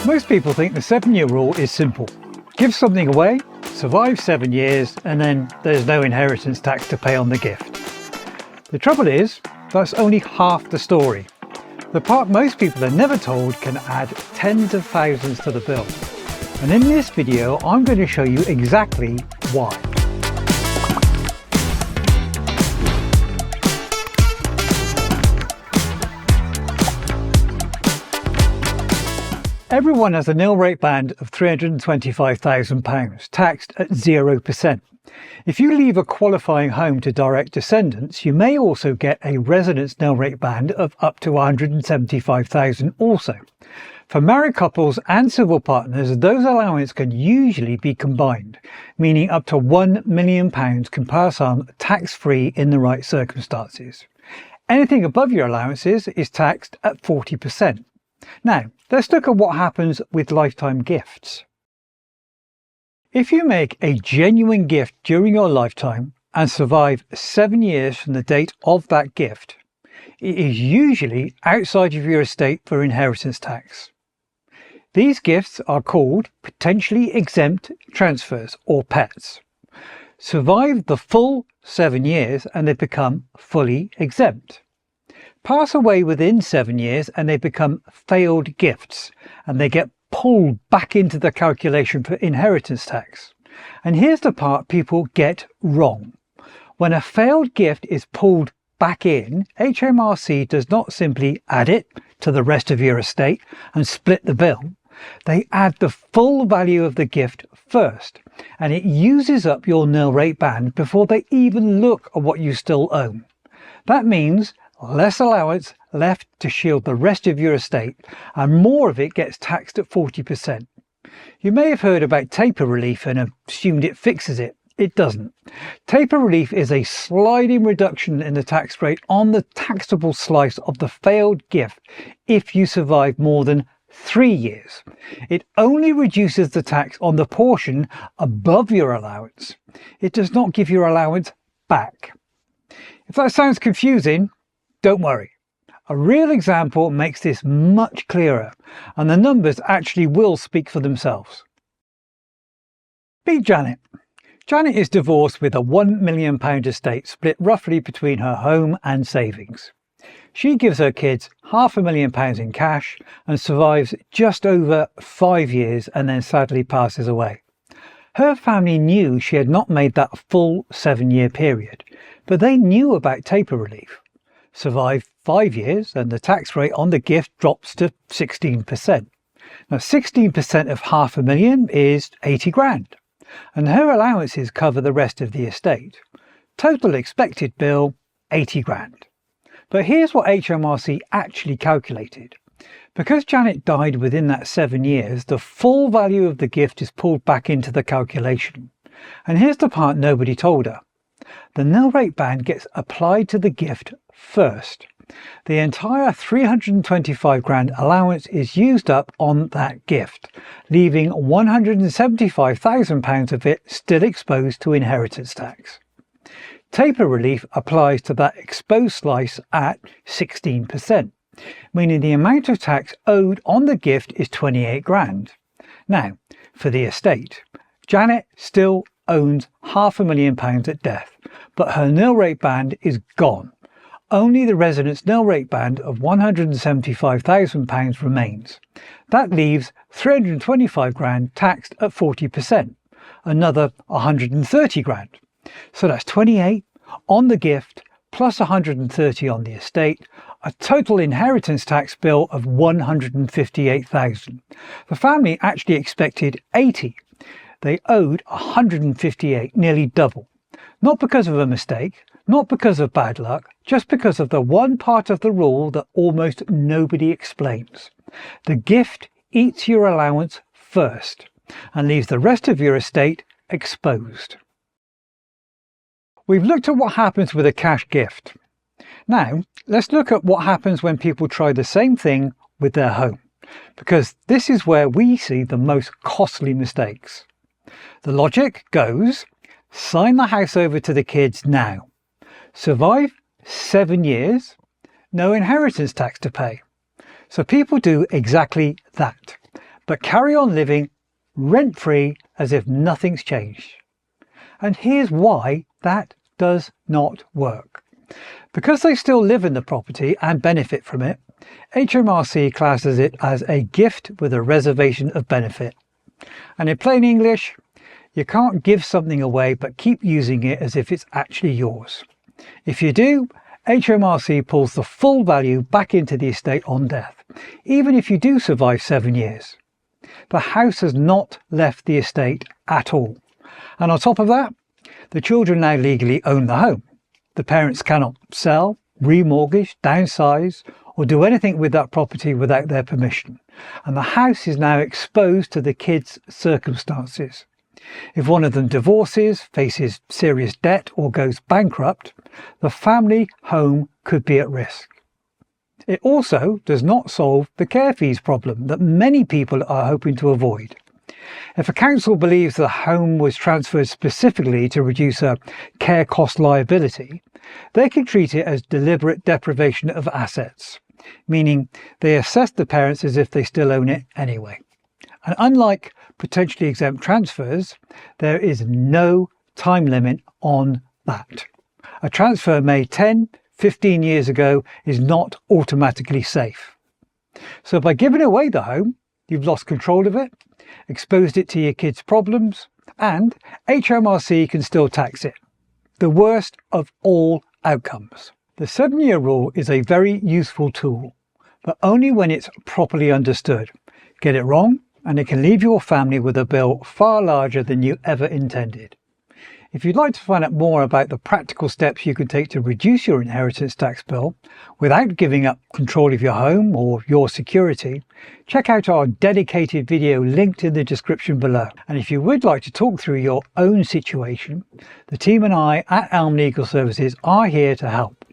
Most people think the 7-year rule is simple. Give something away, survive 7 years, and then there's no inheritance tax to pay on the gift. The trouble is, that's only half the story. The part most people are never told can add tens of thousands to the bill. And in this video, I'm going to show you exactly why. Everyone has a nil rate band of £325,000, taxed at 0%. If you leave a qualifying home to direct descendants, you may also get a residence nil rate band of up to £175,000 also. For married couples and civil partners, those allowances can usually be combined, meaning up to £1 million can pass on tax-free in the right circumstances. Anything above your allowances is taxed at 40%. Now, let's look at what happens with lifetime gifts. If you make a genuine gift during your lifetime and survive 7 years from the date of that gift, it is usually outside of your estate for inheritance tax. These gifts are called potentially exempt transfers, or PETs. Survive the full 7 years and they become fully exempt. Pass away within 7 years and they become failed gifts, and they get pulled back into the calculation for inheritance tax. And here's the part people get wrong. When a failed gift is pulled back in, HMRC does not simply add it to the rest of your estate and split the bill. They add the full value of the gift first, and it uses up your nil rate band before they even look at what you still own. That means less allowance left to shield the rest of your estate, and more of it gets taxed at 40%. You may have heard about taper relief and assumed it fixes it. It doesn't. Taper relief is a sliding reduction in the tax rate on the taxable slice of the failed gift if you survive more than 3 years. It only reduces the tax on the portion above your allowance. It does not give your allowance back. If that sounds confusing, don't worry. A real example makes this much clearer, and the numbers actually will speak for themselves. Meet Janet. Janet is divorced with a £1 million estate split roughly between her home and savings. She gives her kids £500,000 in cash and survives just over 5 years and then sadly passes away. Her family knew she had not made that full 7-year period, but they knew about taper relief. Survive 5 years and the tax rate on the gift drops to 16%. Now 16% of £500,000 is 80 grand, and her allowances cover the rest of the estate. Total expected bill, 80 grand. But here's what HMRC actually calculated. Because Janet died within that 7 years, the full value of the gift is pulled back into the calculation. And here's the part nobody told her. The nil rate band gets applied to the gift first. The entire 325 grand allowance is used up on that gift, leaving £175,000 of it still exposed to inheritance tax. Taper relief applies to that exposed slice at 16%, meaning the amount of tax owed on the gift is 28 grand. Now, for the estate, Janet still owns £500,000 at death, but her nil rate band is gone. Only the residence nil rate band of £175,000 remains. That leaves 325 grand taxed at 40%, another 130 grand. So that's 28 on the gift plus 130 on the estate, a total inheritance tax bill of 158,000. The family actually expected 80. They owed 158, nearly double. Not because of a mistake, not because of bad luck, just because of the one part of the rule that almost nobody explains. The gift eats your allowance first and leaves the rest of your estate exposed. We've looked at what happens with a cash gift. Now, let's look at what happens when people try the same thing with their home, because this is where we see the most costly mistakes. The logic goes, sign the house over to the kids now. Survive 7 years, no inheritance tax to pay. So people do exactly that. but carry on living rent-free as if nothing's changed. And here's why that does not work. Because they still live in the property and benefit from it, HMRC classes it as a gift with a reservation of benefit. And in plain English, you can't give something away but keep using it as if it's actually yours. If you do, HMRC pulls the full value back into the estate on death, even if you do survive 7 years. The house has not left the estate at all. And on top of that, the children now legally own the home. The parents cannot sell, remortgage, downsize, or do anything with that property without their permission. And the house is now exposed to the kids' circumstances. If one of them divorces, faces serious debt, or goes bankrupt, the family home could be at risk. It also does not solve the care fees problem that many people are hoping to avoid. If a council believes the home was transferred specifically to reduce a care cost liability, they can treat it as deliberate deprivation of assets, meaning they assess the parents as if they still own it anyway. And unlike potentially exempt transfers, there is no time limit on that. A transfer made 10, 15 years ago is not automatically safe. So by giving away the home, you've lost control of it, exposed it to your kids' problems, and HMRC can still tax it. The worst of all outcomes. The 7-year rule is a very useful tool, but only when it's properly understood. Get it wrong, and it can leave your family with a bill far larger than you ever intended. If you'd like to find out more about the practical steps you can take to reduce your inheritance tax bill without giving up control of your home or your security, check out our dedicated video linked in the description below. And if you would like to talk through your own situation, the team and I at ELM Legal Services are here to help.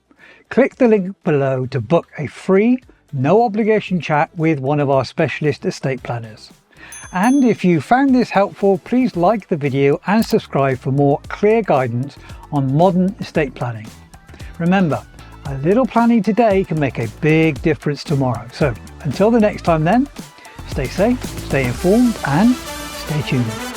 Click the link below to book a free, no obligation chat with one of our specialist estate planners. And if you found this helpful, please like the video and subscribe for more clear guidance on modern estate planning. Remember, a little planning today can make a big difference tomorrow. So until the next time then, stay safe, stay informed and stay tuned.